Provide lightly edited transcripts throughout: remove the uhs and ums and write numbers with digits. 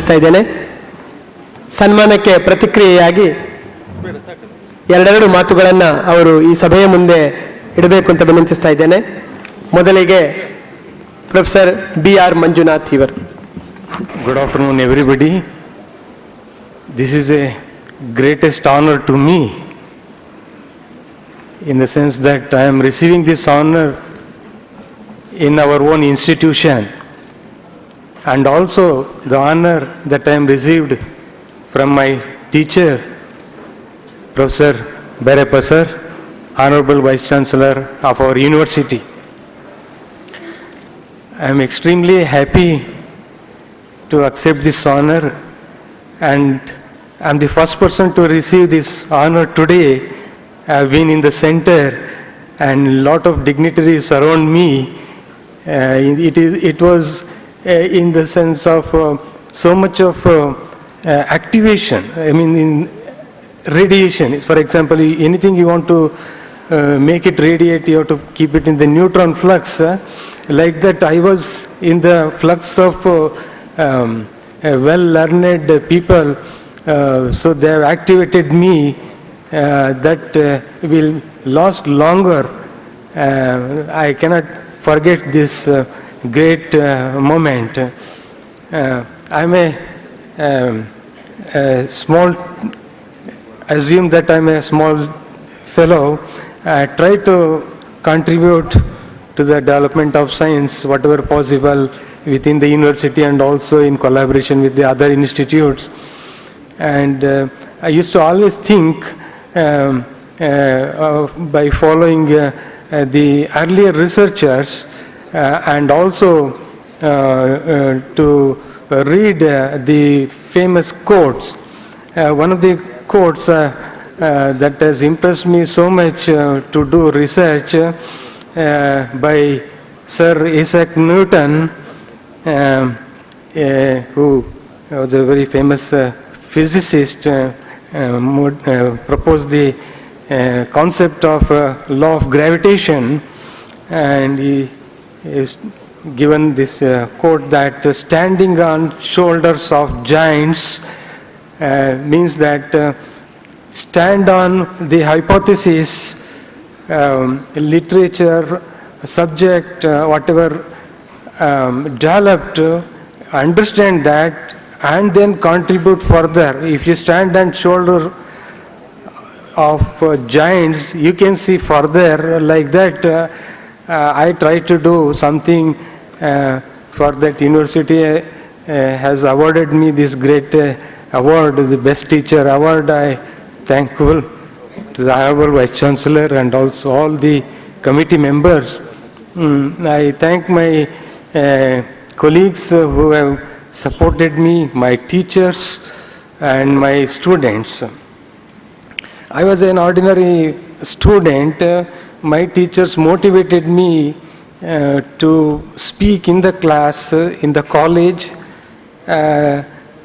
ವಿನಂತಿಸ್ತಾ ಇದ್ದೇನೆ. ಸನ್ಮಾನಕ್ಕೆ ಪ್ರತಿಕ್ರಿಯೆಯಾಗಿ ಎರಡೆರಡು ಮಾತುಗಳನ್ನು ಅವರು ಈ ಸಭೆಯ ಮುಂದೆ ಇಡಬೇಕು ಅಂತ ವಿನಂತಿಸ್ತಾ ಇದ್ದೇನೆ. ಮೊದಲಿಗೆ ಪ್ರೊಫೆಸರ್ B.R. ಮಂಜುನಾಥ್ ಇವರು. Good afternoon, everybody. This is a greatest honor to me in the sense that I am receiving this honor in our own institution, and also the honor that I am received from my teacher, Professor Bereppa sir, Honorable Vice Chancellor of our university. I am extremely happy to accept this honor, and I am the first person to receive this honor today. I have been in the center and a lot of dignitaries around me. It was in the sense of so much of activation. I mean, in radiation. For example, anything you want to make it radiate, you have to keep it in the neutron flux. Like that, I was in the flux of well-learned people, so they have activated me. That will last longer. I cannot forget this great moment. I may assume that I am a small fellow. I try to contribute to the development of science, whatever possible, within the university and also in collaboration with the other institutes. And I used to always think by following the earlier researchers and also to read the famous quotes. One of the quotes that has impressed me so much to do research by Sir Isaac Newton, who was a very famous physicist, proposed the concept of law of gravitation, and he is given this quote that standing on shoulders of giants means that stand on the hypothesis, literature, subject, whatever developed, understand that and then contribute further. If you stand on shoulder of giants, you can see further. Like that, I try to do something for that. University has awarded me this great award, the Best Teacher Award. I thankful to the Honorable Vice Chancellor and also all the committee members. I thank my colleagues who have supported me, my teachers and my students. I was an ordinary student. My teachers motivated me to speak in the class, in the college.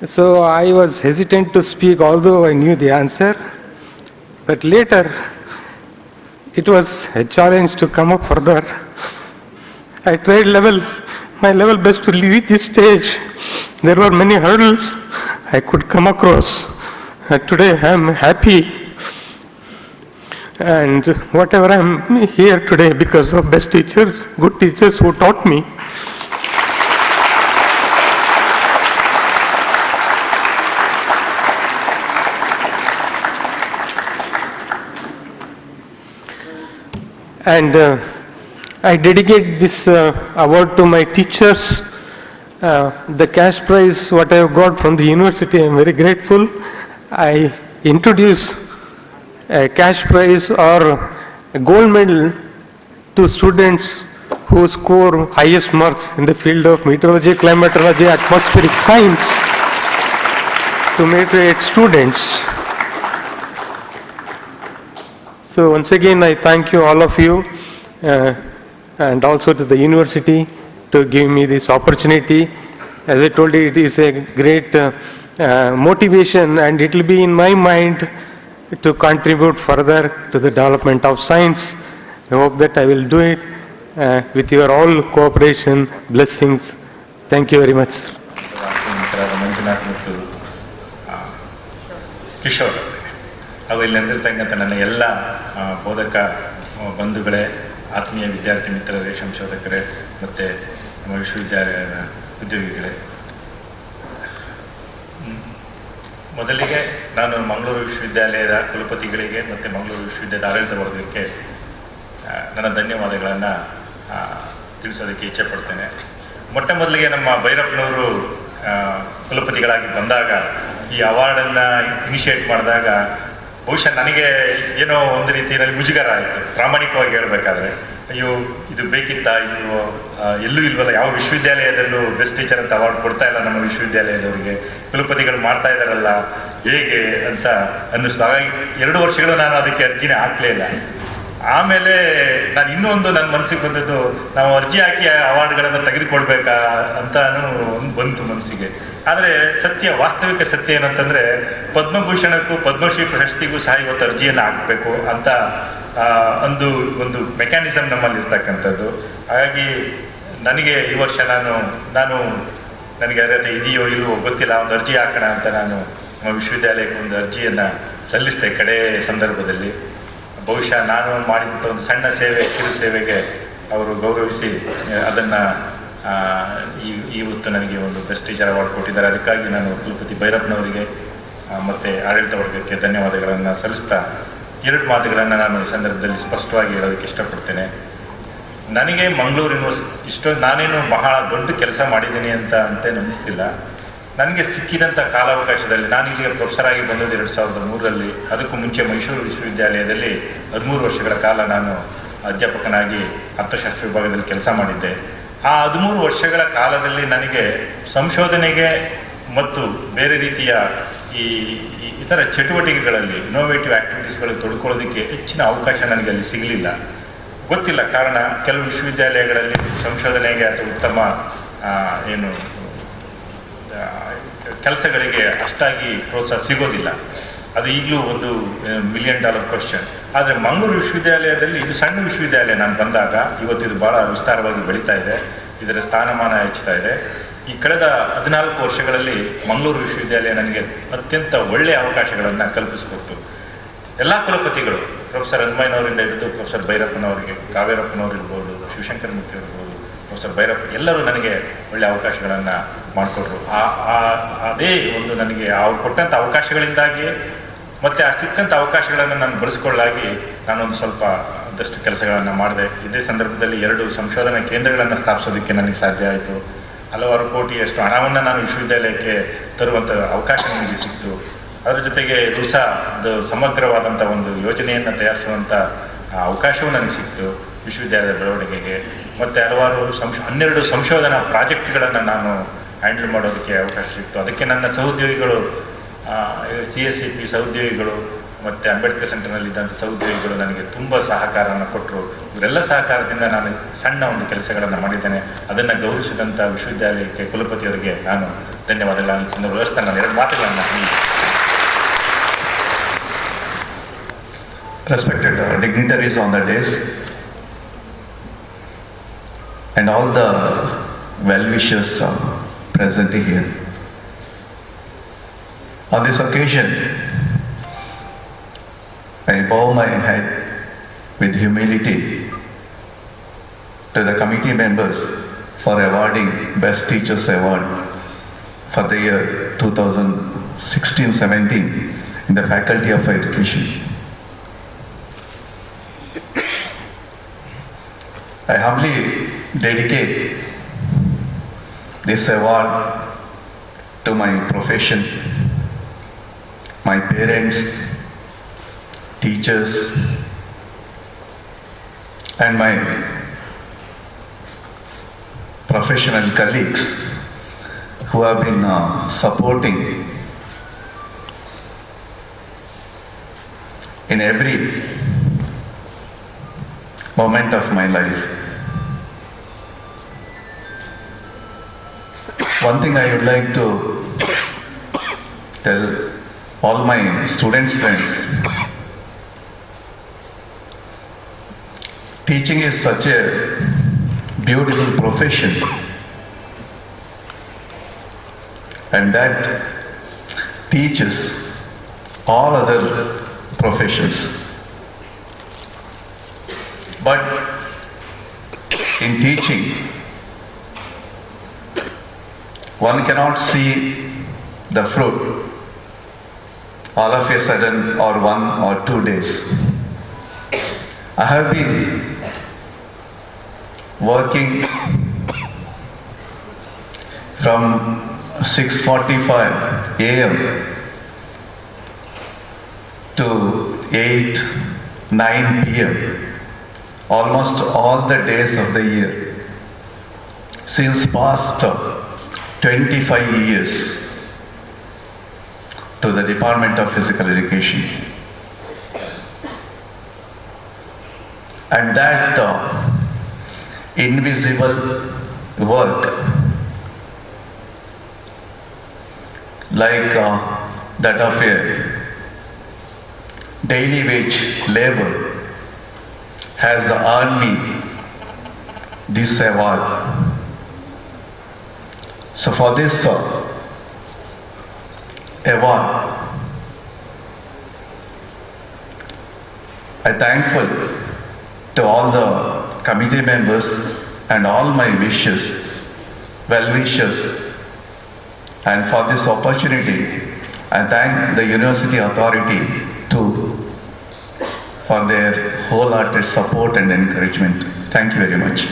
So I was hesitant to speak, although I knew the answer. But later, it was a challenge to come up further. I tried my level best to leave this stage. There were many hurdles I could come across. Today I am happy. And whatever I am here today because of best teachers, good teachers who taught me. And I dedicate this award to my teachers. The cash prize, what I have got from the university, I am very grateful. I introduce a cash prize or a gold medal to students who score highest marks in the field of meteorology, climatology, atmospheric science, to motivate students. So once again, I thank you, all of you, and also to the university to give me this opportunity. As I told you, it is a great motivation, and it will be in my mind to contribute further to the development of science. I hope that I will do it with your all cooperation, blessings. Thank you very much. ಶಿಕ್ಷಕರಾದ ಮಂಜುನಾಥ್ ಮತ್ತು ಕಿಶೋರ್ ಹಾಗೂ ಇಲ್ಲಿ ನೆರೆದಿರ್ತಕ್ಕಂಥ ನನ್ನ ಎಲ್ಲ ಬೋಧಕ ಬಂಧುಗಳೇ, ಆತ್ಮೀಯ ವಿದ್ಯಾರ್ಥಿ ಮಿತ್ರರೇ, ಸಂಶೋಧಕರೇ ಮತ್ತು ನಮ್ಮ ವಿಶ್ವವಿದ್ಯಾಲಯದ ಉದ್ಯೋಗಿಗಳೇ, ಮೊದಲಿಗೆ ನಾನು ಮಂಗಳೂರು ವಿಶ್ವವಿದ್ಯಾಲಯದ ಕುಲಪತಿಗಳಿಗೆ ಮತ್ತು ಮಂಗಳೂರು ವಿಶ್ವವಿದ್ಯಾಲಯದ ಆಡಳಿತ ವರ್ಗಕ್ಕೆ ನನ್ನ ಧನ್ಯವಾದಗಳನ್ನು ತಿಳಿಸೋದಕ್ಕೆ ಇಚ್ಛೆಪಡ್ತೇನೆ. ಮೊಟ್ಟ ಮೊದಲಿಗೆ ನಮ್ಮ ಭೈರಪ್ಪನವರು ಕುಲಪತಿಗಳಾಗಿ ಬಂದಾಗ ಈ ಅವಾರ್ಡನ್ನು ಇನಿಷಿಯೇಟ್ ಮಾಡಿದಾಗ ಬಹುಶಃ ನನಗೆ ಏನೋ ಒಂದು ರೀತಿಯಲ್ಲಿ ಮುಜುಗರ ಆಯಿತು, ಪ್ರಾಮಾಣಿಕವಾಗಿ ಹೇಳಬೇಕಾದ್ರೆ. ಅಯ್ಯೋ, ಇದು ಬೇಕಿತ್ತಾ, ಇದು ಎಲ್ಲೂ ಇಲ್ವಲ್ಲ, ಯಾವ ವಿಶ್ವವಿದ್ಯಾಲಯದಲ್ಲೂ ಬೆಸ್ಟ್ ಟೀಚರ್ ಅಂತ ಅವಾರ್ಡ್ ಕೊಡ್ತಾ ಇಲ್ಲ ನಮ್ಮ ವಿಶ್ವವಿದ್ಯಾಲಯದವರಿಗೆ, ಕುಲಪತಿಗಳು ಮಾಡ್ತಾ ಇದ್ದಾರಲ್ಲ ಹೇಗೆ ಅಂತ ಅನ್ನಿಸ್ತು. ಹಾಗಾಗಿ 2 ವರ್ಷಗಳು ನಾನು ಅದಕ್ಕೆ ಅರ್ಜಿನೇ ಹಾಕಲೇ ಇಲ್ಲ. ಆಮೇಲೆ ನಾನು ಇನ್ನೊಂದು ನನ್ನ ಮನಸ್ಸಿಗೆ ಬಂದದ್ದು, ನಾವು ಅರ್ಜಿ ಹಾಕಿ ಅವಾರ್ಡ್ಗಳನ್ನು ತೆಗೆದುಕೊಳ್ಬೇಕಾ ಅಂತಾನು ಒಂದು ಬಂತು ಮನಸ್ಸಿಗೆ. ಆದರೆ ವಾಸ್ತವಿಕ ಸತ್ಯ ಏನಂತಂದರೆ, ಪದ್ಮಭೂಷಣಕ್ಕೂ ಪದ್ಮಶ್ರೀ ಪ್ರಶಸ್ತಿಗೂ ಸಹ ಇವತ್ತು ಅರ್ಜಿಯನ್ನು ಹಾಕಬೇಕು ಅಂತ ಒಂದು ಮೆಕ್ಯಾನಿಸಮ್ ನಮ್ಮಲ್ಲಿ ಇರ್ತಕ್ಕಂಥದ್ದು. ಹಾಗಾಗಿ ನನಗೆ ಈ ವರ್ಷ ನನಗೆ ಅರ್ಹತೆ ಇದೆಯೋ ಇಲ್ವೋ ಗೊತ್ತಿಲ್ಲ, ಒಂದು ಅರ್ಜಿ ಹಾಕೋಣ ಅಂತ ನಾನು ನಮ್ಮ ವಿಶ್ವವಿದ್ಯಾಲಯಕ್ಕೆ ಒಂದು ಅರ್ಜಿಯನ್ನು ಸಲ್ಲಿಸಿದೆ ಕಡೆ ಸಂದರ್ಭದಲ್ಲಿ. ಬಹುಶಃ ನಾನು ಮಾಡಿದಂಥ ಒಂದು ಸಣ್ಣ ಕಿರು ಸೇವೆಗೆ ಅವರು ಗೌರವಿಸಿ ಅದನ್ನು ಇವತ್ತು ನನಗೆ ಒಂದು ಬೆಸ್ಟ್ ಟೀಚರ್ ಅವಾರ್ಡ್ ಕೊಟ್ಟಿದ್ದಾರೆ. ಅದಕ್ಕಾಗಿ ನಾನು ಕುಲಪತಿ ಭೈರಪ್ಪನವರಿಗೆ ಮತ್ತು ಆಡಳಿತ ವರ್ಗಕ್ಕೆ ಧನ್ಯವಾದಗಳನ್ನು ಸಲ್ಲಿಸ್ತಾ 2 ಮಾತುಗಳನ್ನು ನಾನು ಈ ಸಂದರ್ಭದಲ್ಲಿ ಸ್ಪಷ್ಟವಾಗಿ ಹೇಳೋದಕ್ಕೆ ಇಷ್ಟಪಡ್ತೇನೆ. ನನಗೆ ಮಂಗಳೂರು ಯೂನಿವರ್ಸಿಟಿ ನಾನೇನು ಬಹಳ ದೊಡ್ಡ ಕೆಲಸ ಮಾಡಿದ್ದೀನಿ ಅಂತ ಅನ್ನಿಸ್ತಿಲ್ಲ. ನನಗೆ ಸಿಕ್ಕಿದಂಥ ಕಾಲಾವಕಾಶದಲ್ಲಿ, ನಾನು ಇಲ್ಲಿಗೆ ಪ್ರೊಫೆಸರ್ ಆಗಿ ಬಂದದ್ದು 2003ರಲ್ಲಿ. ಅದಕ್ಕೂ ಮುಂಚೆ ಮೈಸೂರು ವಿಶ್ವವಿದ್ಯಾಲಯದಲ್ಲಿ 13 ವರ್ಷಗಳ ಕಾಲ ನಾನು ಅಧ್ಯಾಪಕನಾಗಿ ಅರ್ಥಶಾಸ್ತ್ರ ವಿಭಾಗದಲ್ಲಿ ಕೆಲಸ ಮಾಡಿದ್ದೆ. ಆ 13 ವರ್ಷಗಳ ಕಾಲದಲ್ಲಿ ನನಗೆ ಸಂಶೋಧನೆಗೆ ಮತ್ತು ಬೇರೆ ರೀತಿಯ ಈ ಇತರ ಚಟುವಟಿಕೆಗಳಲ್ಲಿ, ಇನ್ನೋವೇಟಿವ್ ಆ್ಯಕ್ಟಿವಿಟೀಸ್ಗಳಲ್ಲಿ ತೊಡ್ಕೊಳ್ಳೋದಕ್ಕೆ ಹೆಚ್ಚಿನ ಅವಕಾಶ ನನಗೆ ಅಲ್ಲಿ ಸಿಗಲಿಲ್ಲ. ಗೊತ್ತಿಲ್ಲ ಕಾರಣ. ಕೆಲವು ವಿಶ್ವವಿದ್ಯಾಲಯಗಳಲ್ಲಿ ಸಂಶೋಧನೆಗೆ ಅಥವಾ ಉತ್ತಮ ಕೆಲಸಗಳಿಗೆ ಅಷ್ಟಾಗಿ ಪ್ರೋತ್ಸಾಹ ಸಿಗೋದಿಲ್ಲ. ಅದು ಈಗಲೂ ಒಂದು $1 ಮಿಲಿಯನ್ ಕ್ವಶನ್. ಆದರೆ ಮಂಗಳೂರು ವಿಶ್ವವಿದ್ಯಾಲಯದಲ್ಲಿ ಇದು ಸಣ್ಣ ವಿಶ್ವವಿದ್ಯಾಲಯ ನಾನು ಬಂದಾಗ ಇವತ್ತು ಇದು ಭಾಳ ವಿಸ್ತಾರವಾಗಿ ಬೆಳೀತಾ ಇದೆ, ಇದರ ಸ್ಥಾನಮಾನ ಹೆಚ್ಚುತ್ತಾ ಇದೆ. ಈ ಕಳೆದ 14 ವರ್ಷಗಳಲ್ಲಿ ಮಂಗಳೂರು ವಿಶ್ವವಿದ್ಯಾಲಯ ನನಗೆ ಅತ್ಯಂತ ಒಳ್ಳೆಯ ಅವಕಾಶಗಳನ್ನು ಕಲ್ಪಿಸಿಕೊಡ್ತು. ಎಲ್ಲ ಕುಲಪತಿಗಳು, ಪ್ರೊಫೆಸರ್ ಅನ್ಮಯ್ಯನವರಿಂದ ಹಿಡಿದು ಪ್ರೊಫೆಸರ್ ಭೈರಪ್ಪನವರಿಗೆ, ಕಾವೇರಪ್ಪನವರು ಇರ್ಬೋದು, ಶಿವಶಂಕರ ಮೂರ್ತಿ ಇರ್ಬೋದು, ಪ್ರೊಫೆಸರ್ ಭೈರಪ್ಪ, ಎಲ್ಲರೂ ನನಗೆ ಒಳ್ಳೆಯ ಅವಕಾಶಗಳನ್ನು ಮಾಡಿಕೊಟ್ರು. ಅದೇ ಒಂದು ನನಗೆ ಕೊಟ್ಟಂಥ ಅವಕಾಶಗಳಿಂದಾಗಿ ಮತ್ತು ಆ ಸಿಕ್ಕಂಥ ಅವಕಾಶಗಳನ್ನು ನಾನು ಬಳಸ್ಕೊಳ್ಳಾಗಿ ನಾನೊಂದು ಸ್ವಲ್ಪ ಒಂದಷ್ಟು ಕೆಲಸಗಳನ್ನು ಮಾಡಿದೆ. ಇದೇ ಸಂದರ್ಭದಲ್ಲಿ 2 ಸಂಶೋಧನಾ ಕೇಂದ್ರಗಳನ್ನು ಸ್ಥಾಪಿಸೋದಕ್ಕೆ ನನಗೆ ಸಾಧ್ಯ ಆಯಿತು. ಹಲವಾರು ಕೋಟಿಯಷ್ಟು ಹಣವನ್ನು ನಾನು ವಿಶ್ವವಿದ್ಯಾಲಯಕ್ಕೆ ತರುವಂಥ ಅವಕಾಶ ನನಗೆ ಸಿಕ್ತು. ಅದರ ಜೊತೆಗೆ ರೂಸಾದ ಸಮಗ್ರವಾದಂಥ ಒಂದು ಯೋಜನೆಯನ್ನು ತಯಾರಿಸುವಂಥ ಅವಕಾಶವೂ ನನಗೆ ಸಿಕ್ತು ವಿಶ್ವವಿದ್ಯಾಲಯದ ಬೆಳವಣಿಗೆಗೆ. ಮತ್ತು ಹಲವಾರು 12 ಸಂಶೋಧನಾ ಪ್ರಾಜೆಕ್ಟ್ಗಳನ್ನು ನಾನು ಹ್ಯಾಂಡಲ್ ಮಾಡೋದಕ್ಕೆ ಅವಕಾಶ ಸಿಕ್ತು. ಅದಕ್ಕೆ ನನ್ನ ಸಹೋದ್ಯೋಗಿಗಳು, CSCP ಸಹೋದ್ಯೋಗಿಗಳು ಮತ್ತು ಅಂಬೇಡ್ಕರ್ ಸೆಂಟರ್ನಲ್ಲಿದ್ದಂಥ ಸಹೋದ್ಯೋಗಿಗಳು ನನಗೆ ತುಂಬ ಸಹಕಾರವನ್ನು ಕೊಟ್ಟರು. ಇವರೆಲ್ಲ ಸಹಕಾರದಿಂದ ನಾನು ಸಣ್ಣ ಒಂದು ಕೆಲಸಗಳನ್ನು ಮಾಡಿದ್ದೇನೆ. ಅದನ್ನು ಗೌರವಿಸಿದಂಥ ವಿಶ್ವವಿದ್ಯಾಲಯಕ್ಕೆ, ಕುಲಪತಿಯವರಿಗೆ ನಾನು ಧನ್ಯವಾದಗಳನ್ನು ವ್ಯವಸ್ಥೆ. ನಾನು 2 ಮಾತುಗಳನ್ನು Respected dignitaries on the dais and all the well-wishers present here. On this occasion, I bow my head with humility to the committee members for awarding Best Teachers Award for the year 2016-17 in the Faculty of Education. I humbly dedicate this award to my profession, my parents, teachers, and my professional colleagues who have been supporting in every moment of my life. One thing I would like to tell all my students friends, teaching is such a beautiful profession. and that teaches all other professions. But in teaching, one cannot see the fruit all of a sudden or 1 or 2 days. I have been working from 6:45 a.m. to 8-9 p.m. almost all the days of the year since past 25 years to the Department of Physical Education. And that invisible work, like that of a daily wage labor, has earned me this award. So for this award, I'm thankful to all the committee members and all my well-wishers, and for this opportunity, I thank the university authority too for their wholehearted support and encouragement. Thank you very much.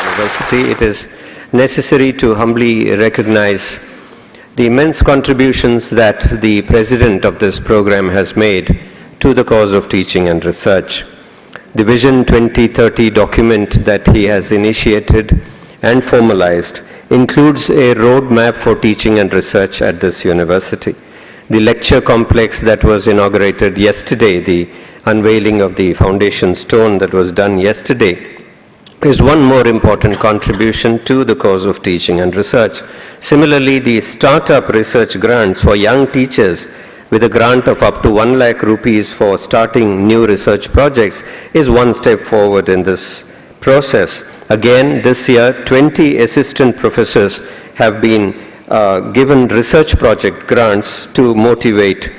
University, it is necessary to humbly recognize the immense contributions that the president of this program has made to the cause of teaching and research. The Vision 2030 document that he has initiated and formalized includes a roadmap for teaching and research at this university. The lecture complex that was inaugurated yesterday, the unveiling of the foundation stone that was done yesterday, is one more important contribution to the cause of teaching and research. Similarly, the startup research grants for young teachers with a grant of up to 1 lakh rupees for starting new research projects is one step forward in this process. Again, this year, 20 assistant professors have been given research project grants to motivate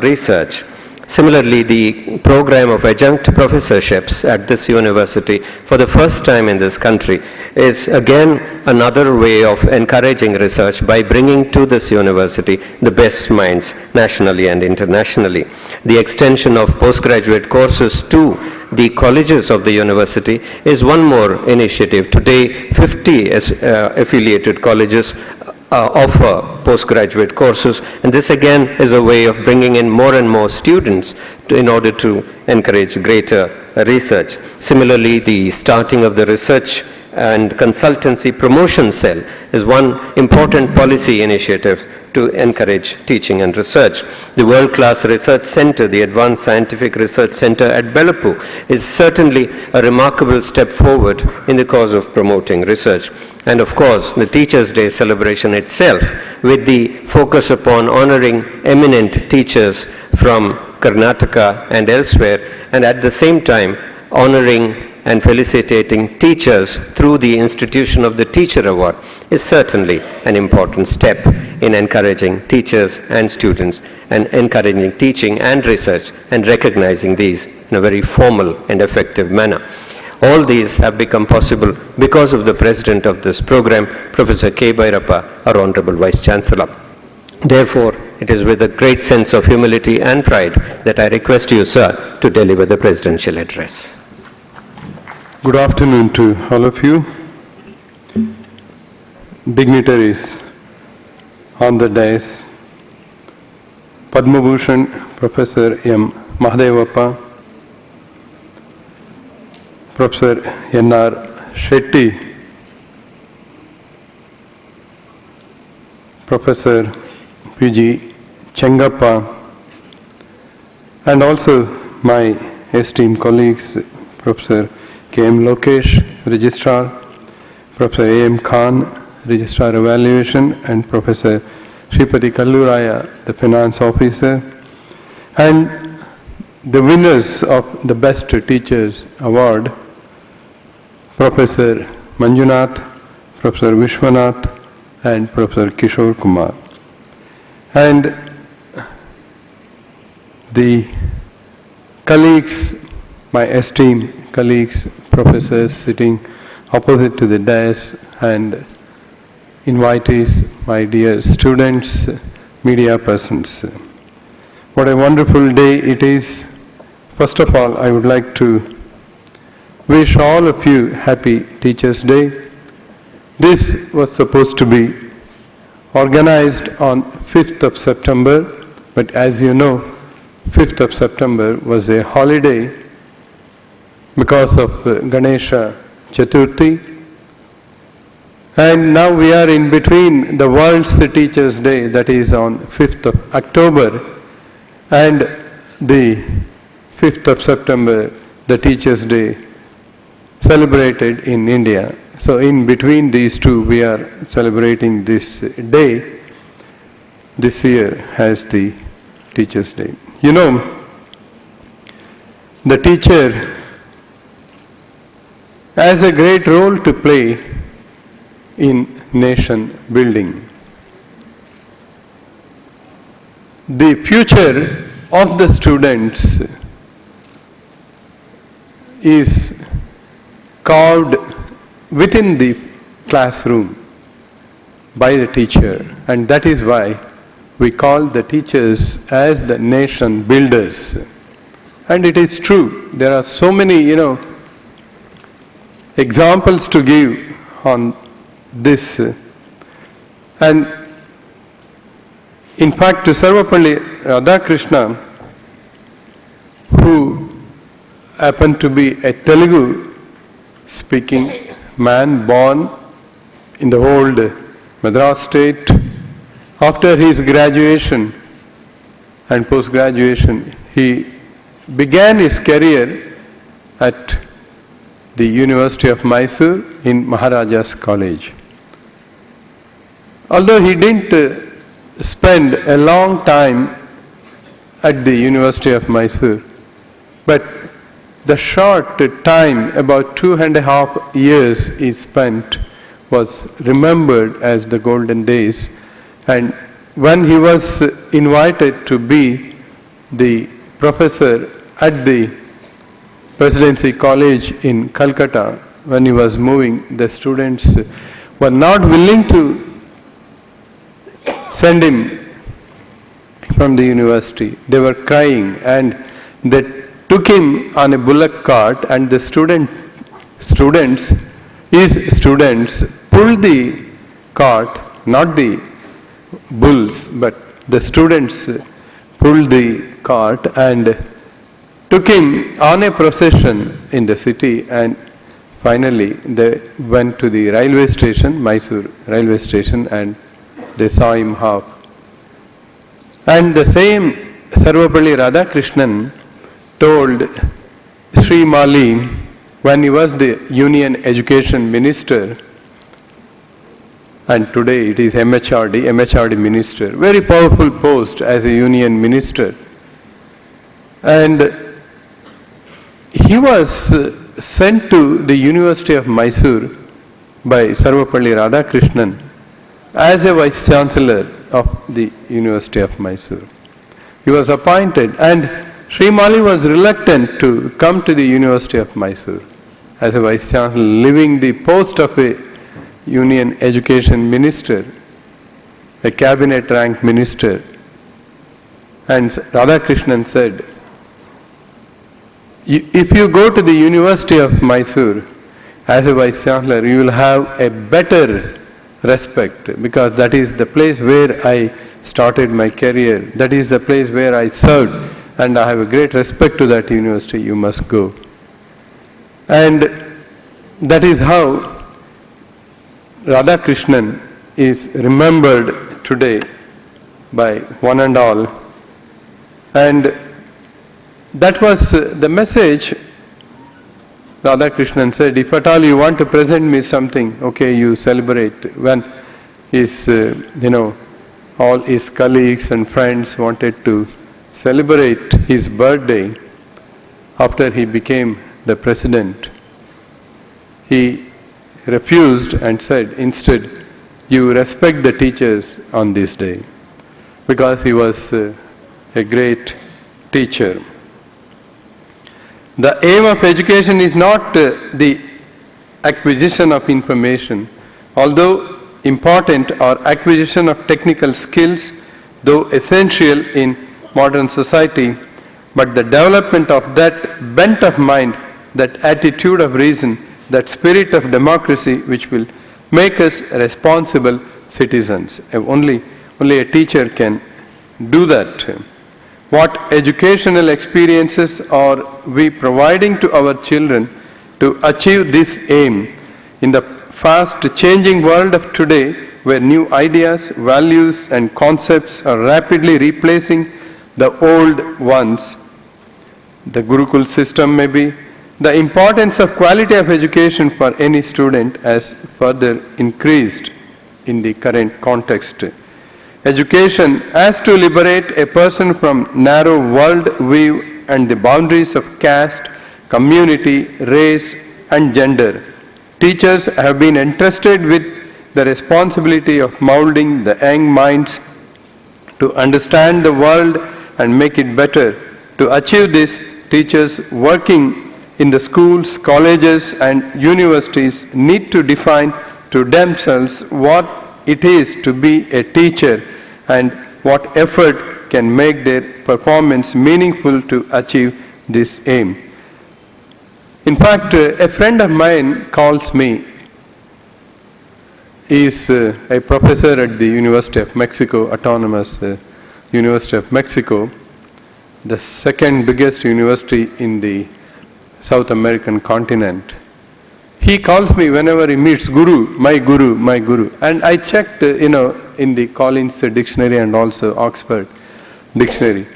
research. Similarly, the program of adjunct professorships at this university for the first time in this country is again another way of encouraging research by bringing to this university the best minds nationally and internationally. The extension of postgraduate courses to the colleges of the university is one more initiative. Today, 50 affiliated colleges offer postgraduate courses, and this again is a way of bringing in more and more students in order to encourage greater research. Similarly, the starting of the research and consultancy promotion cell is one important policy initiative to encourage teaching and research. The world-class research center, the Advanced Scientific Research Center at Belapur, is certainly a remarkable step forward in the cause of promoting research. And of course, the Teachers' Day celebration itself, with the focus upon honoring eminent teachers from Karnataka and elsewhere, and at the same time honoring and felicitating teachers through the institution of the Teacher Award, is certainly an important step in encouraging teachers and students and encouraging teaching and research and recognizing these in a very formal and effective manner. All these have become possible because of the president of this program, Professor K. Bhairappa, our Honorable Vice Chancellor. Therefore, it is with a great sense of humility and pride that I request you, sir, to deliver the presidential address. Good afternoon to all of you. Dignitaries on the dais, Padma Bhushan Professor M. Mahadevappa, Professor N.R. Shetty, Professor P.G. Chengappa, and also my esteemed colleagues, Professor K.M. Lokesh, Registrar, Professor A.M. Khan, Registrar Evaluation, and Professor Shripati Kalluraya, the Finance Officer, and the winners of the Best Teachers Award, Professor Manjunath, Professor Vishwanath, and Professor Kishore Kumar. And the colleagues, my esteemed colleagues, professors sitting opposite to the dais, and invitees, my dear students, media persons. What a wonderful day it is. First of all, I would like to wish all of you happy Teachers' Day. This was supposed to be organized on 5th of September, but as you know, 5th of September was a holiday because of Ganesha Chaturthi. And now we are in between the World's Teachers' Day, that is on 5th of October, and the 5th of September, the Teachers' Day, celebrated in India. So in between these two, we are celebrating this day, this year, as the Teachers' Day. You know, the teacher has a great role to play in nation building. The future of the students is carved within the classroom by the teacher, and that is why we call the teachers as the nation builders. And it is true, there are so many, examples to give on this. And in fact, Sarvapalli Radhakrishna, who happened to be a Telugu speaking man born in the old Madras state, after his graduation and post-graduation, he began his career at the University of Mysore in Maharaja's College. Although he didn't spend a long time at the University of Mysore, but the short time, about 2.5 years he spent, was remembered as the golden days. And when he was invited to be the professor at the Presidency College in Calcutta, when he was moving, the students were not willing to send him from the university. They were crying, and they took him on a bullock cart, and the students pulled the cart, not the bulls, but the students pulled the cart and took him on a procession in the city, and finally they went to the railway station, Mysore railway station, and they saw him off. And the same Sarvapalli Radhakrishnan told Sri Mali, when he was the Union Education Minister, and today it is MHRD Minister, very powerful post as a Union Minister. And he was sent to the University of Mysore by Sarvapalli Radhakrishnan as a Vice Chancellor of the University of Mysore. He was appointed, and Sri Mali was reluctant to come to the University of Mysore as a Vice Chancellor, leaving the post of a Union Education Minister, a cabinet rank minister. And Radhakrishnan said, if you go to the University of Mysore as a Vice Chancellor, you will have a better respect, because that is the place where I started my career, that is the place where I served, and I have a great respect to that university, you must go. And that is how Radhakrishnan is remembered today by one and all. And that was the message. Radhakrishnan said, if at all you want to present me something, okay, you celebrate. When his, all his colleagues and friends wanted to celebrate his birthday after he became the president, he refused and said, instead, you respect the teachers on this day, because he was a great teacher. The aim of education is not the acquisition of information, although important, or acquisition of technical skills, though essential in modern society, but the development of that bent of mind, that attitude of reason, that spirit of democracy which will make us responsible citizens. Only a teacher can do that. What educational experiences are we providing to our children to achieve this aim in the fast changing world of today, where new ideas, values and concepts are rapidly replacing the old ones? The Gurukul system maybe. The importance of quality of education for any student has further increased in the current context. Education has to liberate a person from narrow world view and the boundaries of caste, community, race and gender. Teachers have been entrusted with the responsibility of molding the young minds to understand the world and make it better. To achieve this, teachers working in the schools, colleges and universities need to define to themselves what it is to be a teacher and what effort can make their performance meaningful to achieve this aim. In fact, a friend of mine calls me. He is a professor at the University of Mexico, Autonomous University of Mexico, the second biggest university in the South American continent. He calls me whenever he meets Guru, my Guru, my Guru. And I checked, in the Collins dictionary and also Oxford dictionary.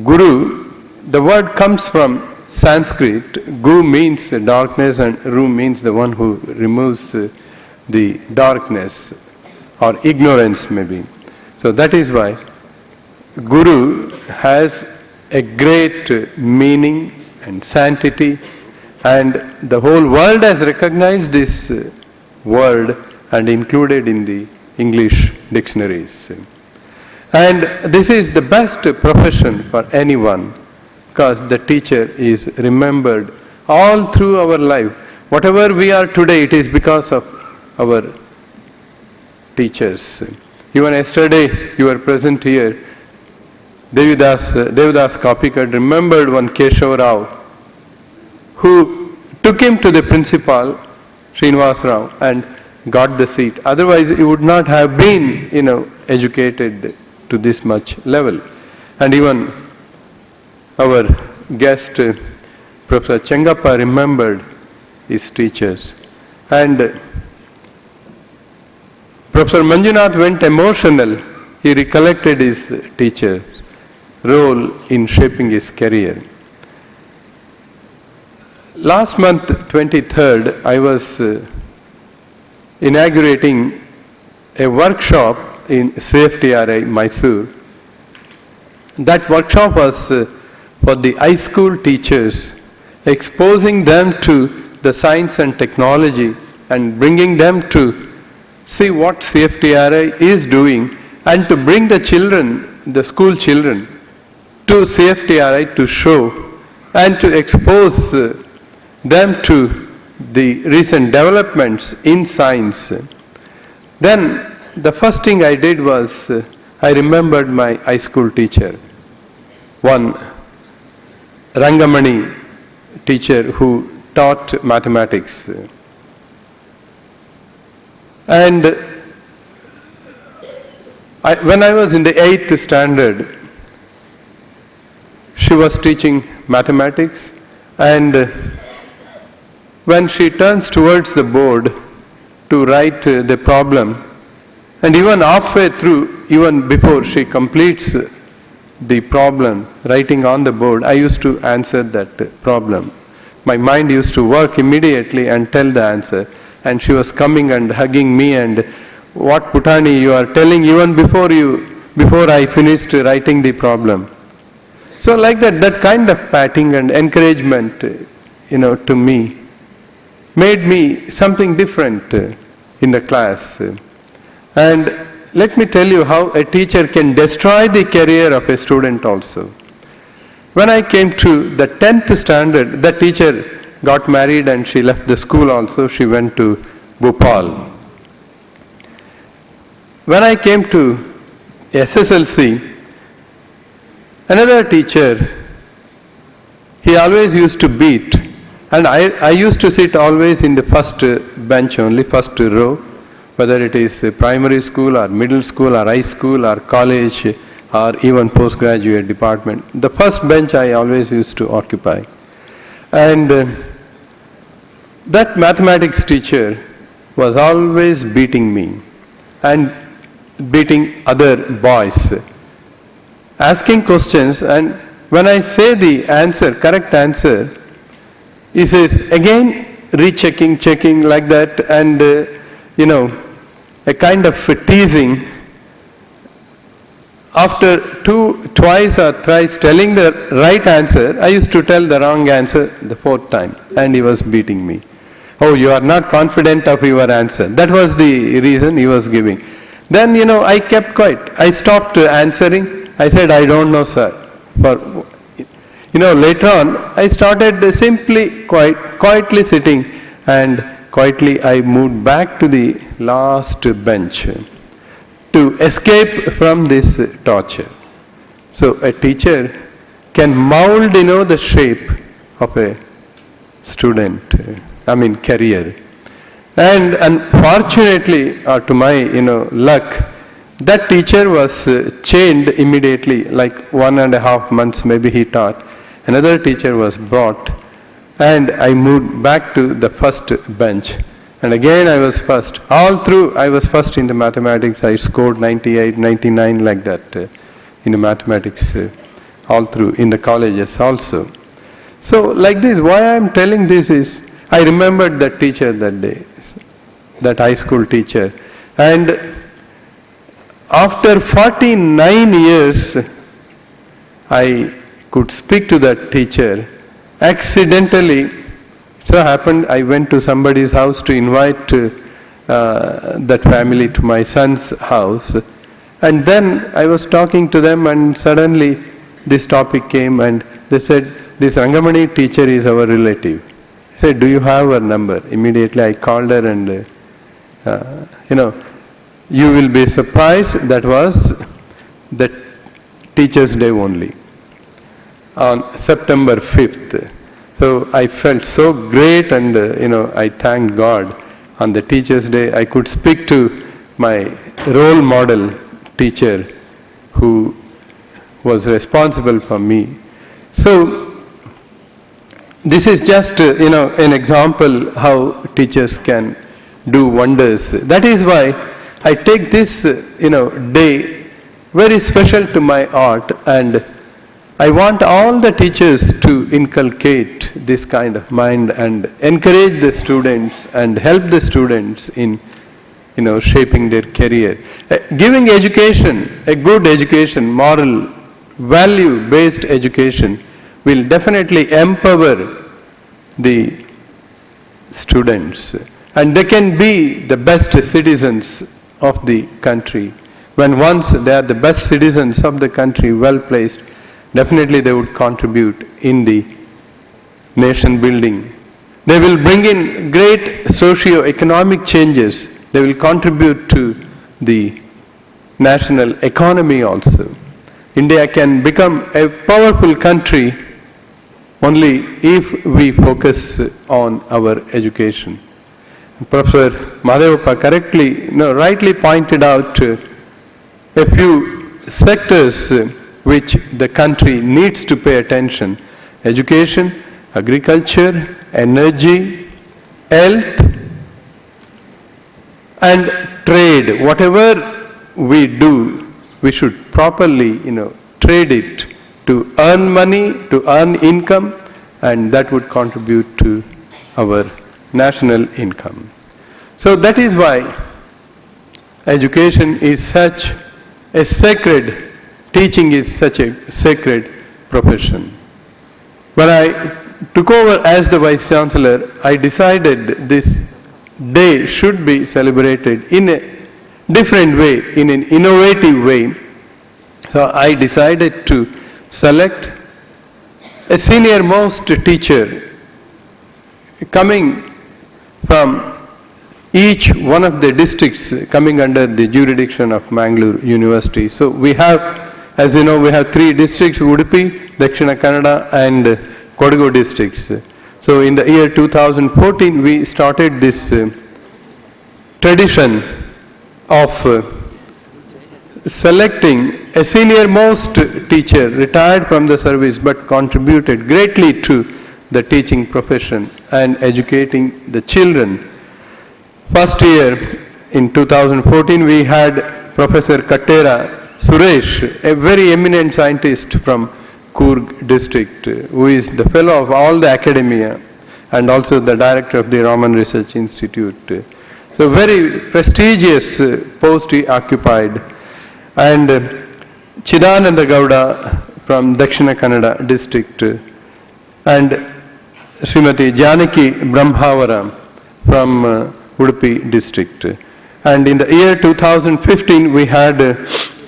Guru, the word comes from Sanskrit. Gu means darkness and Ru means the one who removes the darkness or ignorance maybe. So that is why Guru has a great meaning and sanctity, and the whole world has recognized this word and included in the English dictionaries. And this is the best profession for anyone, because the teacher is remembered all through our life. Whatever we are today, it is because of our teachers. Even yesterday, you were present here. Devidas Kapikar remembered one Keshav Rao, who took him to the principal, Srinivas Rao, and got the seat. Otherwise, he would not have been, educated to this much level. And even our guest, Professor Chengappa, remembered his teachers. And Professor Manjunath went emotional. He recollected his teacher's role in shaping his career. Last month, 23rd, I was inaugurating a workshop in CFTRI, Mysore. That workshop was for the high school teachers, exposing them to the science and technology and bringing them to see what CFTRI is doing, and to bring the children, the school children, to CFTRI to show and to expose them to the recent developments in science. Then the first thing I did was I remembered my high school teacher, one Rangamani teacher who taught mathematics. And when I was in the 8th standard, she was teaching mathematics, and when she turns towards the board to write the problem, and even halfway through, even before she completes the problem, writing on the board, I used to answer that problem. My mind used to work immediately and tell the answer. And she was coming and hugging me, and what Putani you are telling even before I finished writing the problem. So like that kind of patting and encouragement, to me, made me something different in the class. And let me tell you how a teacher can destroy the career of a student also. When I came to the 10th standard, the teacher got married and she left the school also. She went to Bhopal. When I came to SSLC, another teacher, he always used to beat, and I used to sit always in the first bench only, first row, whether it is primary school or middle school or high school or college or even postgraduate department. The first bench I always used to occupy. And that mathematics teacher was always beating me and beating other boys, asking questions, and when I say the answer, correct answer, he says, again rechecking, checking like that, and a kind of teasing. After twice or thrice telling the right answer, I used to tell the wrong answer the fourth time, and he was beating me. Oh, you are not confident of your answer. That was the reason he was giving. Then, I kept quiet. I stopped answering. I said, I don't know, sir. Later on, I started simply quietly sitting, and quietly I moved back to the last bench to escape from this torture. So a teacher can mold, the shape of a student, career. And unfortunately, or to my, luck, that teacher was chained immediately, like 1.5 months maybe he taught. Another teacher was brought, and I moved back to the first bench. And again I was first. All through I was first in the mathematics. I scored 98, 99 like that in the mathematics all through in the colleges also. So like this, why I am telling this is, I remembered that teacher that day, that high school teacher. And after 49 years, I could speak to that teacher. Accidentally, so happened I went to somebody's house to invite that family to my son's house. And then I was talking to them, and suddenly this topic came, and they said, this Rangamani teacher is our relative. I said, do you have her number? Immediately I called her, and you will be surprised, that was the Teachers' Day only, on September 5th. So I felt so great, and I thanked God. On the Teachers' Day, I could speak to my role model teacher who was responsible for me. So this is just an example how teachers can do wonders. That is why I take this day very special to my heart, and I want all the teachers to inculcate this kind of mind and encourage the students and help the students in shaping their career. Giving education, a good education, moral, value-based education, will definitely empower the students, and they can be the best citizens of the country. When once they are the best citizens of the country, well placed, definitely they would contribute in the nation building. They will bring in great socio-economic changes. They will contribute to the national economy also. India can become a powerful country only if we focus on our education. Professor Madhavappa correctly, rightly pointed out a few sectors which the country needs to pay attention: education, agriculture, energy, health, and trade. Whatever we do, we should properly, trade it to earn money, to earn income, and that would contribute to our national income. So that is why education is such a sacred, teaching is such a sacred profession. When I took over as the Vice Chancellor, I decided this day should be celebrated in a different way, in an innovative way. So I decided to select a senior most teacher coming from each one of the districts coming under the jurisdiction of Mangalore University. So we have, as you know, we have 3 districts, Udupi, Dakshina Kannada and Kodagu districts. So in the year 2014, we started this tradition of selecting a senior most teacher, retired from the service but contributed greatly to the teaching profession and educating the children. First year, in 2014, we had Professor Kattera Suresh, a very eminent scientist from Coorg district, who is the fellow of all the academia and also the director of the Raman Research Institute. So very prestigious post he occupied. And Chidananda Gowda from Dakshina Kannada district and Srimati Janaki Brahmavara from Udupi district. And in the year 2015, we had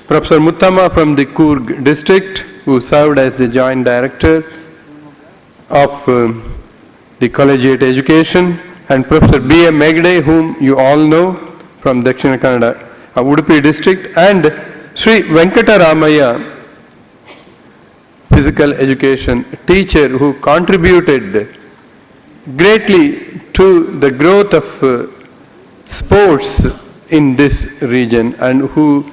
Professor Muttama from the Coorg district, who served as the joint director of the collegiate education, and Professor B.M. Megde, whom you all know from Dakshina Kannada, Udupi district, and Sri Venkataramaya, physical education teacher, who contributed greatly to the growth of sports in this region and who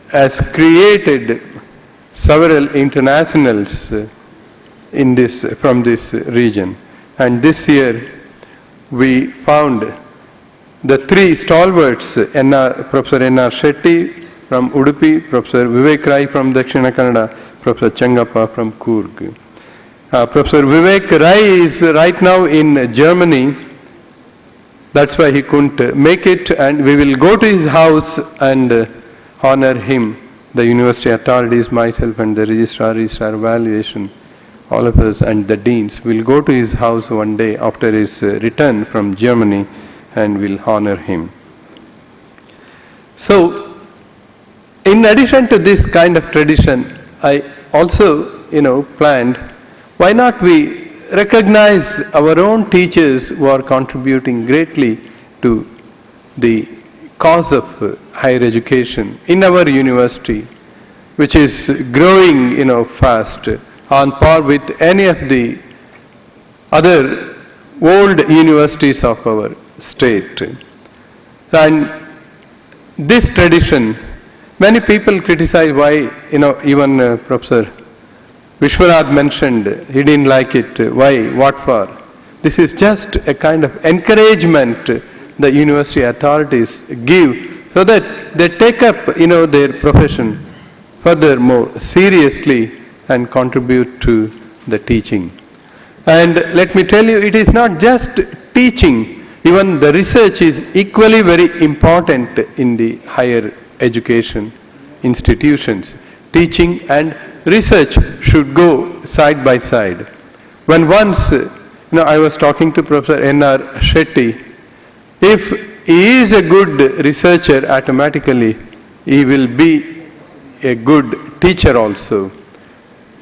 has created several internationals from this region. And this year we found the 3 stalwarts, Professor N.R. Shetty from Udupi, Professor Vivek Rai from Dakshina Kannada, Professor Changappa from Coorg. Professor Vivek Rai is right now in Germany. That's why he couldn't make it, and we will go to his house and honor him. The university authorities, myself and the registrar evaluation, all of us and the deans will go to his house one day after his return from Germany and will honor him. So, in addition to this kind of tradition, I also, planned, why not we recognize our own teachers who are contributing greatly to the cause of higher education in our university, which is growing, fast, on par with any of the other old universities of our state. And this tradition, many people criticize why, even Professor Vishwanath mentioned he didn't like it. Why? What for? This is just a kind of encouragement the university authorities give so that they take up, their profession furthermore seriously and contribute to the teaching. And let me tell you, it is not just teaching, even the research is equally very important in the higher education institutions. Teaching and research should go side by side. When once, I was talking to Professor N.R. Shetty, if he is a good researcher, automatically he will be a good teacher also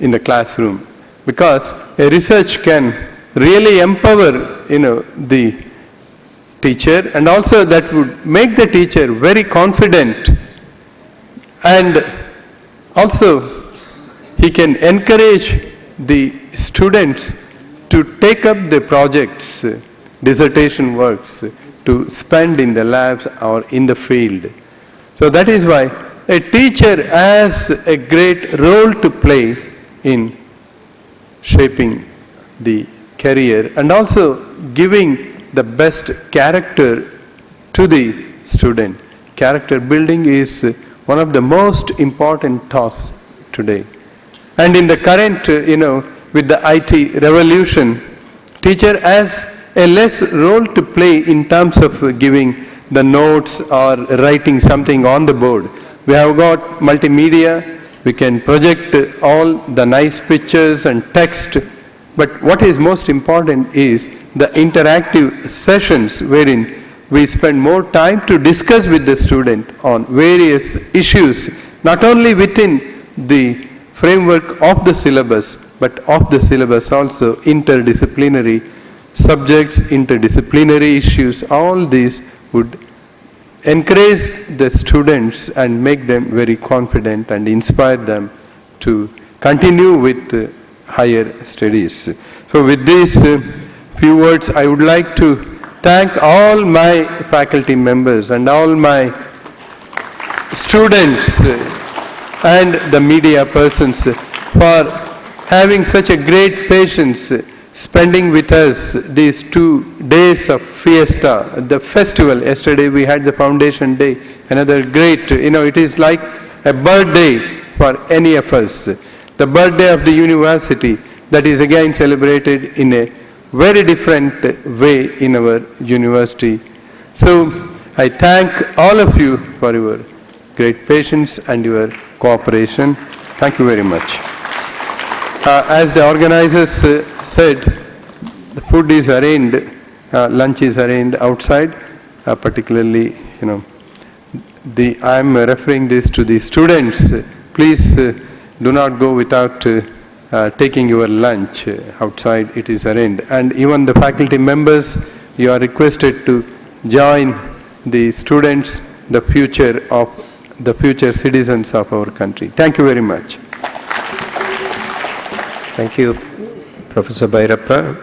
in the classroom, because a research can really empower, the teacher, and also that would make the teacher very confident, and also he can encourage the students to take up the projects, dissertation works, to spend in the labs or in the field. So that is why a teacher has a great role to play in shaping the career and also giving the best character to the student. Character building is one of the most important tasks today. And in the current, with the IT revolution, teacher has a less role to play in terms of giving the notes or writing something on the board. We have got multimedia, we can project all the nice pictures and text, but what is most important is the interactive sessions wherein we spend more time to discuss with the student on various issues, not only within the framework of the syllabus, but of the syllabus also, interdisciplinary subjects, interdisciplinary issues. All these would encourage the students and make them very confident and inspire them to continue with higher studies. So with these few words, I would like to thank all my faculty members and all my students and the media persons for having such a great patience spending with us these 2 days of fiesta, the festival. Yesterday we had the foundation day, another great, it is like a birthday for any of us. The birthday of the university that is again celebrated in a very different way in our university. So I thank all of you for your great patience and your cooperation. Thank you very much. As the organizers said, the food is arranged, lunch is arranged outside, particularly, I am referring this to the students. Please do not go without taking your lunch outside. It is arranged. And even the faculty members, you are requested to join the students, the future citizens of our country. Thank you very much. Thank you, Professor Bhairappa.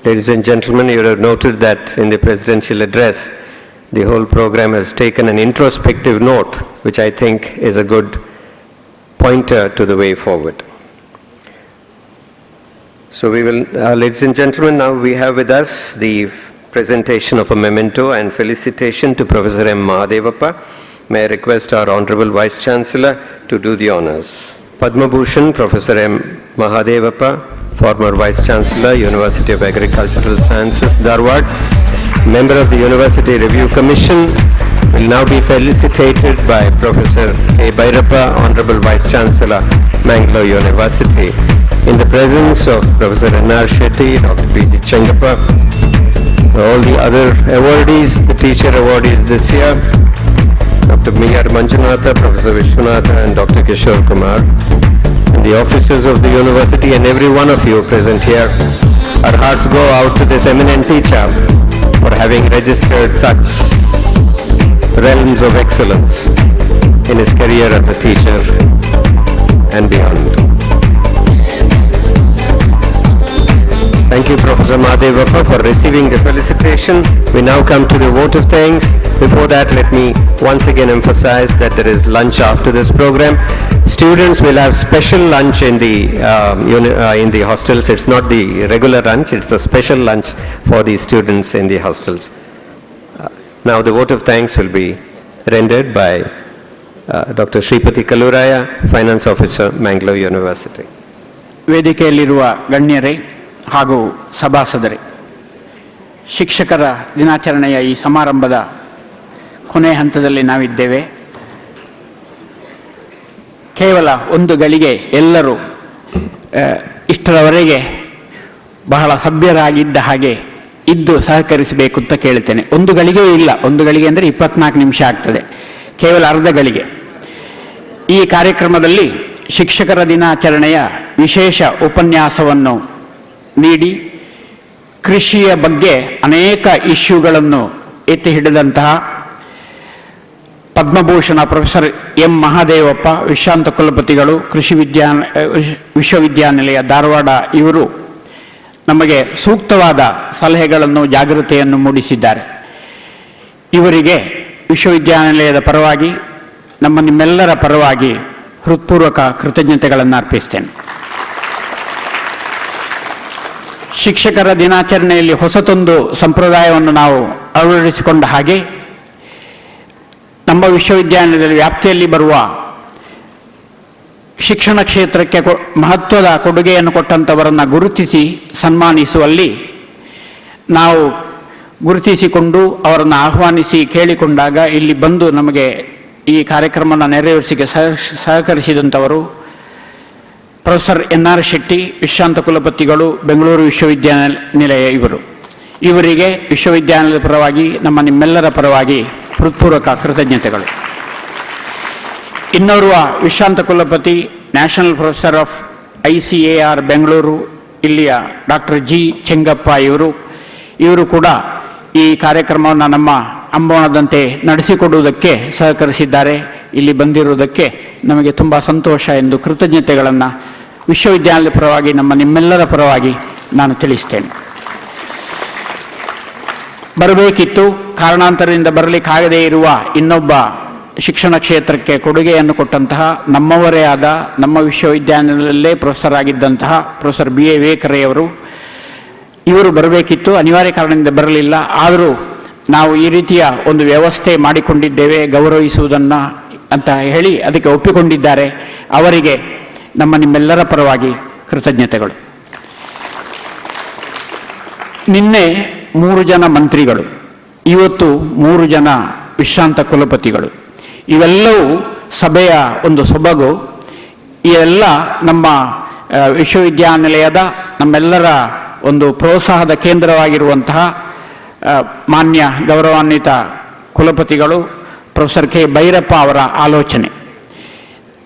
Ladies and gentlemen, you have noted that in the presidential address, the whole program has taken an introspective note, which I think is a good pointer to the way forward. So we will, ladies and gentlemen, now we have with us the presentation of a memento and felicitation to Professor M. Mahadevappa. May I request our Honorable Vice Chancellor to do the honors. Padma Bhushan, Professor M. Mahadevappa, former Vice Chancellor, University of Agricultural Sciences, Dharwad, member of the University Review Commission, will now be felicitated by Professor A. Bhairappa, Honorable Vice Chancellor, Mangalore University, in the presence of Professor N.R. Shetty, Dr. P.G. Chengappa, all the other awardees, the teacher awardees this year, Dr. M.R. Manjunatha, Professor Vishwanatha, and Dr. Kishore Kumar, and the officers of the university, and every one of you present here. Our hearts go out to this eminent teacher for having registered such realms of excellence in his career as a teacher and beyond. Thank you, Professor Mahadevappa, for receiving the felicitation. We now come to the vote of thanks. Before that, let me once again emphasize that there is lunch after this program. Students will have special lunch in the hostels. It's not the regular lunch, it's a special lunch for the students in the hostels. Now the vote of thanks will be rendered by Dr. Shripati Kaluraya, Finance Officer, Mangalore University. ವೇದಿಕೆಯಲ್ಲಿರುವ ಗಣ್ಯರೇ ಹಾಗೂ ಸಭಾಸದರೇ, ಶಿಕ್ಷಕರ ದಿನಾಚರಣೆಯ ಈ ಸಮಾರಂಭದ ಕೊನೆಯ ಹಂತದಲ್ಲಿ ನಾವಿದ್ದೇವೆ. ಕೇವಲ ಒಂದು ಗಳಿಗೆ ಎಲ್ಲರೂ ಇಷ್ಟರವರೆಗೆ ಬಹಳ ಸಭ್ಯರಾಗಿದ್ದ ಹಾಗೆ ಇದ್ದು ಸಹಕರಿಸಬೇಕು ಅಂತ ಕೇಳ್ತೇನೆ. ಒಂದು ಗಳಿಗೆ ಇಲ್ಲ, ಒಂದು ಗಳಿಗೆ ಅಂದರೆ 24 ನಿಮಿಷ ಆಗ್ತದೆ, ಕೇವಲ ಅರ್ಧ ಗಳಿಗೆ. ಈ ಕಾರ್ಯಕ್ರಮದಲ್ಲಿ ಶಿಕ್ಷಕರ ದಿನಾಚರಣೆಯ ವಿಶೇಷ ಉಪನ್ಯಾಸವನ್ನು ನೀಡಿ ಕೃಷಿಯ ಬಗ್ಗೆ ಅನೇಕ ಇಶ್ಯೂಗಳನ್ನು ಎತ್ತಿ ಹಿಡಿದಂತಹ ಪದ್ಮಭೂಷಣ ಪ್ರೊಫೆಸರ್ ಎಂ ಮಹಾದೇವಪ್ಪ, ವಿಶ್ರಾಂತ ಕುಲಪತಿಗಳು, ಕೃಷಿ ವಿಶ್ವವಿದ್ಯಾನಿಲಯ ಧಾರವಾಡ, ಇವರು ನಮಗೆ ಸೂಕ್ತವಾದ ಸಲಹೆಗಳನ್ನು, ಜಾಗೃತೆಯನ್ನು ಮೂಡಿಸಿದ್ದಾರೆ. ಇವರಿಗೆ ವಿಶ್ವವಿದ್ಯಾನಿಲಯದ ಪರವಾಗಿ, ನಿಮ್ಮೆಲ್ಲರ ಪರವಾಗಿ ಹೃತ್ಪೂರ್ವಕ ಕೃತಜ್ಞತೆಗಳನ್ನು ಅರ್ಪಿಸ್ತೇನೆ. ಶಿಕ್ಷಕರ ದಿನಾಚರಣೆಯಲ್ಲಿ ಹೊಸತೊಂದು ಸಂಪ್ರದಾಯವನ್ನು ನಾವು ಅಳವಡಿಸಿಕೊಂಡ ಹಾಗೆ ನಮ್ಮ ವಿಶ್ವವಿದ್ಯಾನಿಲಯದ ವ್ಯಾಪ್ತಿಯಲ್ಲಿ ಬರುವ ಶಿಕ್ಷಣ ಕ್ಷೇತ್ರಕ್ಕೆ ಮಹತ್ವದ ಕೊಡುಗೆಯನ್ನು ಕೊಟ್ಟಂಥವರನ್ನು ಗುರುತಿಸಿ ಸನ್ಮಾನಿಸುವಲ್ಲಿ ನಾವು ಗುರುತಿಸಿಕೊಂಡು ಅವರನ್ನು ಆಹ್ವಾನಿಸಿ ಕೇಳಿಕೊಂಡಾಗ ಇಲ್ಲಿ ಬಂದು ನಮಗೆ ಈ ಕಾರ್ಯಕ್ರಮವನ್ನು ನೆರವೇರಿಸಿಗೆ ಸಹಕರಿಸಿದಂಥವರು ಪ್ರೊಫೆಸರ್ ಎನ್.ಆರ್. ಶೆಟ್ಟಿ, ವಿಶ್ರಾಂತ ಕುಲಪತಿಗಳು, ಬೆಂಗಳೂರು ವಿಶ್ವವಿದ್ಯಾನಿಲಯ, ಇವರಿಗೆ ವಿಶ್ವವಿದ್ಯಾನಿಲಯದ ಪರವಾಗಿ ನಮ್ಮ ನಿಮ್ಮೆಲ್ಲರ ಪರವಾಗಿ ಹೃತ್ಪೂರ್ವಕ ಕೃತಜ್ಞತೆಗಳು. ಇನ್ನೋರ್ವ ವಿಶ್ರಾಂತ ಕುಲಪತಿ, national professor of ICAR Bengaluru, ಇಲ್ಲಿಯ ಡಾಕ್ಟರ್ G. ಚೆಂಗಪ್ಪ ಇವರು ಕೂಡ ಈ ಕಾರ್ಯಕ್ರಮವನ್ನು ನಮ್ಮ ಅಂಬೋಣದಂತೆ ನಡೆಸಿಕೊಡುವುದಕ್ಕೆ ಸಹಕರಿಸಿದ್ದಾರೆ. ಇಲ್ಲಿ ಬಂದಿರುವುದಕ್ಕೆ ನಮಗೆ ತುಂಬ ಸಂತೋಷ ಎಂದು ಕೃತಜ್ಞತೆಗಳನ್ನು ವಿಶ್ವವಿದ್ಯಾಲಯದ ಪರವಾಗಿ ನಮ್ಮ ನಿಮ್ಮೆಲ್ಲರ ಪರವಾಗಿ ನಾನು ತಿಳಿಸ್ತೇನೆ. ಬರಬೇಕಿತ್ತು, ಕಾರಣಾಂತರದಿಂದ ಬರಲಿಕ್ಕಾಗದೇ ಇರುವ ಇನ್ನೊಬ್ಬ ಶಿಕ್ಷಣ ಕ್ಷೇತ್ರಕ್ಕೆ ಕೊಡುಗೆಯನ್ನು ಕೊಟ್ಟಂತಹ ನಮ್ಮವರೇ ಆದ, ನಮ್ಮ ವಿಶ್ವವಿದ್ಯಾನಿಲಯದಲ್ಲೇ ಪ್ರೊಫೆಸರ್ ಆಗಿದ್ದಂತಹ ಪ್ರೊಫೆಸರ್ BA ವೇಕರೆಯವರು, ಇವರು ಬರಬೇಕಿತ್ತು, ಅನಿವಾರ್ಯ ಕಾರಣದಿಂದ ಬರಲಿಲ್ಲ. ಆದರೂ ನಾವು ಈ ರೀತಿಯ ಒಂದು ವ್ಯವಸ್ಥೆ ಮಾಡಿಕೊಂಡಿದ್ದೇವೆ ಗೌರವಿಸುವುದನ್ನು ಅಂತ ಹೇಳಿ ಅದಕ್ಕೆ ಒಪ್ಪಿಕೊಂಡಿದ್ದಾರೆ. ಅವರಿಗೆ ನಮ್ಮ ನಿಮ್ಮೆಲ್ಲರ ಪರವಾಗಿ ಕೃತಜ್ಞತೆಗಳು. ನಿನ್ನೆ 3 ಜನ ಮಂತ್ರಿಗಳು, ಇವತ್ತು 3 ಜನ ವಿಶ್ರಾಂತ ಕುಲಪತಿಗಳು, ಇವೆಲ್ಲವೂ ಸಭೆಯ ಒಂದು ಸೊಬಗು. ಇವೆಲ್ಲ ನಮ್ಮ ವಿಶ್ವವಿದ್ಯಾನಿಲಯದ ನಮ್ಮೆಲ್ಲರ ಒಂದು ಪ್ರೋತ್ಸಾಹದ ಕೇಂದ್ರವಾಗಿರುವಂತಹ ಮಾನ್ಯ ಗೌರವಾನ್ವಿತ ಕುಲಪತಿಗಳು ಪ್ರೊಫೆಸರ್ K. ಭೈರಪ್ಪ ಅವರ ಆಲೋಚನೆ.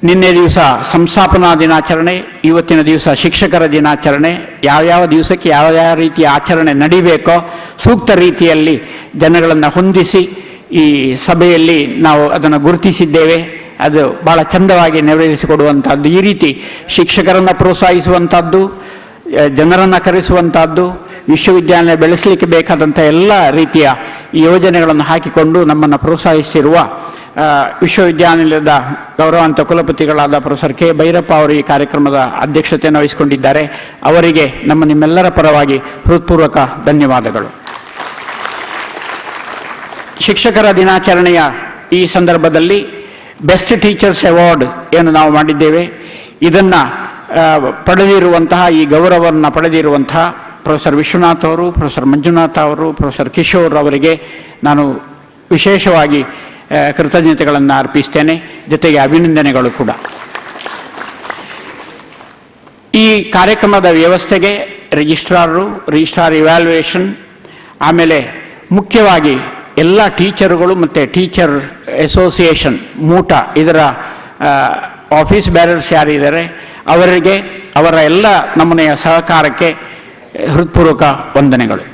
ನಿನ್ನೆ ದಿವಸ ಸಂಸ್ಥಾಪನಾ ದಿನಾಚರಣೆ, ಇವತ್ತಿನ ದಿವಸ ಶಿಕ್ಷಕರ ದಿನಾಚರಣೆ. ಯಾವ್ಯಾವ ದಿವಸಕ್ಕೆ ಯಾವ ರೀತಿಯ ಆಚರಣೆ ನಡಿಬೇಕೋ ಸೂಕ್ತ ರೀತಿಯಲ್ಲಿ ಜನಗಳನ್ನು ಹೊಂದಿಸಿ ಈ ಸಭೆಯಲ್ಲಿ ನಾವು ಅದನ್ನು ಗುರುತಿಸಿದ್ದೇವೆ. ಅದು ಭಾಳ ಚಂದವಾಗಿ ನೆರವೇರಿಸಿಕೊಡುವಂಥದ್ದು. ಈ ರೀತಿ ಶಿಕ್ಷಕರನ್ನು ಪ್ರೋತ್ಸಾಹಿಸುವಂಥದ್ದು, ಜನರನ್ನು ಕರೆಸುವಂಥದ್ದು, ವಿಶ್ವವಿದ್ಯಾಲಯ ಬೆಳೆಸಲಿಕ್ಕೆ ಬೇಕಾದಂಥ ಎಲ್ಲ ರೀತಿಯ ಯೋಜನೆಗಳನ್ನು ಹಾಕಿಕೊಂಡು ನಮ್ಮನ್ನು ಪ್ರೋತ್ಸಾಹಿಸಿರುವ ವಿಶ್ವವಿದ್ಯಾನಿಲಯದ ಗೌರವಾನ್ವಿತ ಕುಲಪತಿಗಳಾದ ಪ್ರೊಫೆಸರ್ K. ಭೈರಪ್ಪ ಅವರು ಈ ಕಾರ್ಯಕ್ರಮದ ಅಧ್ಯಕ್ಷತೆಯನ್ನು ವಹಿಸಿಕೊಂಡಿದ್ದಾರೆ. ಅವರಿಗೆ ನಮ್ಮ ನಿಮ್ಮೆಲ್ಲರ ಪರವಾಗಿ ಹೃತ್ಪೂರ್ವಕ ಧನ್ಯವಾದಗಳು. ಶಿಕ್ಷಕರ ದಿನಾಚರಣೆಯ ಈ ಸಂದರ್ಭದಲ್ಲಿ ಬೆಸ್ಟ್ ಟೀಚರ್ಸ್ ಅವಾರ್ಡ್ ಏನು ನಾವು ಮಾಡಿದ್ದೇವೆ, ಇದನ್ನು ಪಡೆದಿರುವಂತಹ, ಈ ಗೌರವವನ್ನು ಪಡೆದಿರುವಂತಹ ಪ್ರೊಫೆಸರ್ ವಿಶ್ವನಾಥ್ ಅವರು, ಪ್ರೊಫೆಸರ್ ಮಂಜುನಾಥ್ ಅವರು, ಪ್ರೊಫೆಸರ್ ಕಿಶೋರ್ ಅವರಿಗೆ ನಾನು ವಿಶೇಷವಾಗಿ ಕೃತಜ್ಞತೆಗಳನ್ನು ಅರ್ಪಿಸ್ತೇನೆ. ಜೊತೆಗೆ ಅಭಿನಂದನೆಗಳು ಕೂಡ. ಈ ಕಾರ್ಯಕ್ರಮದ ವ್ಯವಸ್ಥೆಗೆ ರಿಜಿಸ್ಟ್ರಾರ್ ಇವ್ಯಾಲ್ಯೂಯೇಷನ್, ಆಮೇಲೆ ಮುಖ್ಯವಾಗಿ ಎಲ್ಲ ಟೀಚರುಗಳು ಮತ್ತು ಟೀಚರ್ ಅಸೋಸಿಯೇಷನ್ ಮೂಟ ಇದರ ಆಫೀಸ್ ಬ್ಯಾರರ್ಸ್ ಯಾರಿದ್ದಾರೆ ಅವರಿಗೆ ಅವರ ಎಲ್ಲ ನಮೂನೆಯ ಸಹಕಾರಕ್ಕೆ ಹೃತ್ಪೂರ್ವಕ ವಂದನೆಗಳು.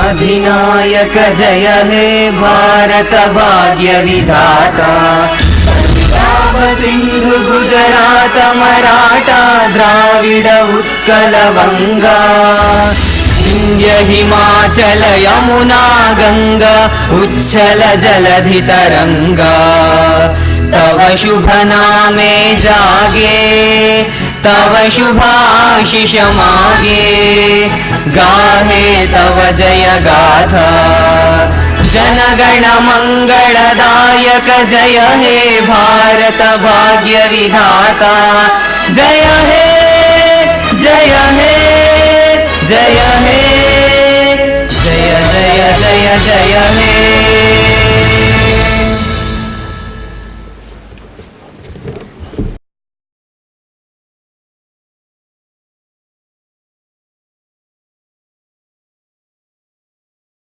ಅಧಿನಾಯಕ ಜಯ ಹೇ ಭಾರತ ಭಾಗ್ಯ ವಿಧಾತ, ಸಿಂಧು ಗುಜರಾತ ಮರಾಠ ದ್ರಾವಿಡ ಉತ್ಕಲ ವಂಗ, ವಿಂಧ್ಯ ಹಿಮಾಚಲ ಯಮುನಾ ಗಂಗಾ ಉಚ್ಛಲ ಜಲಧಿ ತರಂಗ, तव शुभ नामे जागे तव शुभाशिष मागे, गाहे तव जय गाथा जनगण मंगलदायक जय हे भारत भाग्य विधाता, जय हे जय हे जय हे जय जय जय जय हे।